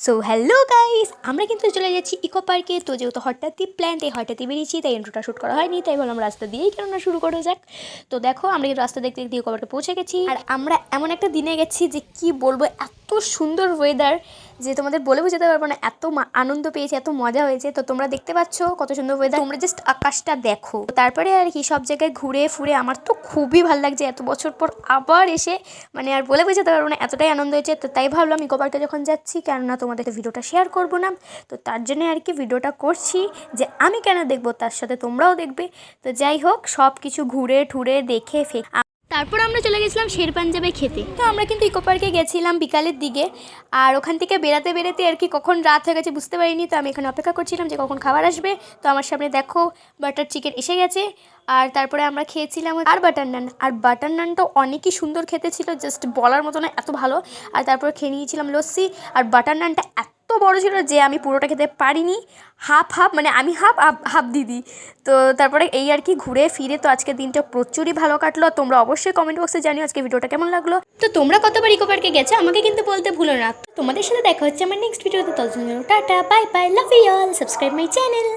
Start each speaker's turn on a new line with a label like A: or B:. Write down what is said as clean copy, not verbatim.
A: So hello guys, আমরা কিন্তু চলে যাচ্ছি ইকো পার্কে। তো যেহেতু হঠাৎই প্ল্যান, তাই হঠাৎই বেরিয়েছি, তাই ইন্ট্রোটা শ্যুট করা হয়নি, তাই বললাম রাস্তা দিয়েই কেননা শুরু করা যাক। তো দেখো আমরা কিন্তু রাস্তা দেখতে দেখতে ইকো পার্কে পৌঁছে গেছি। আর আমরা এমন একটা দিনে গেছি যে কি বলবো, এত সুন্দর ওয়েদার যে তোমাদের বলে বোঝাতে পারবো না। এত আনন্দ পেয়েছি, এত মজা হয়েছে। তো তোমরা দেখতে পাচ্ছ কত সুন্দর ওয়েদার, তোমরা জাস্ট আকাশটা দেখো। তারপরে আর কি সব জায়গায় ঘুরে ফুরে আমার তো খুবই ভালো লাগছে, এত বছর পর আবার এসে মানে আর বলে বোঝাতে পারবো না, এতটাই আনন্দ হয়েছে। তো তাই ভাবলাম ইকো পার্কে যখন যাচ্ছি, কেননা তোমাদের ভিডিওটা শেয়ার করবো না, তো তার জন্য আর কি ভিডিওটা করছি যে আমি কেন দেখবো, তার সাথে তোমরাও দেখবে। তো যাই হোক, সব কিছু ঘুরে ঠুরে দেখে তারপর আমরা চলে গেছিলাম শের পাঞ্জাবে খেতে। তো আমরা কিন্তু ইকো পার্কে গেছিলাম বিকালের দিকে, আর ওখান থেকে বেরাতে বেরাতে আর কি কখন রাত হয়ে গেছে বুঝতে পারিনি। তো আমি এখানে অপেক্ষা করছিলাম যে কখন খাবার আসবে। তো আমার সামনে দেখো বাটার চিকেন এসে গেছে, আর তারপরে আমরা খেয়েছিলাম আর বাটার নান। আর বাটার নানটাও অনেকই সুন্দর খেতে ছিল, জাস্ট বলার মতো না, এত ভালো। আর তারপরে খেয়ে নিয়েছিলাম লস্যি। আর বাটার নানটা এত বড় ছিল যে আমি পুরোটা খেতে পারিনি, হাফ হাফ, মানে আমি হাফ হাফ দিদি। তো তারপরে এই আর কি ঘুরে ফিরে তো আজকের দিনটা প্রচুরই ভালো কাটলো। তোমরা অবশ্যই কমেন্ট বক্সে জানিও আজকে ভিডিওটা কেমন লাগলো। তো তোমরা কতবার ইকো পার্কে গেছো আমাকে কিন্তু বলতে ভুলো না। তোমাদের সাথে দেখা হচ্ছে আমার নেক্সট ভিডিওতে। ততক্ষণ tata, bye bye, love you all, subscribe my channel.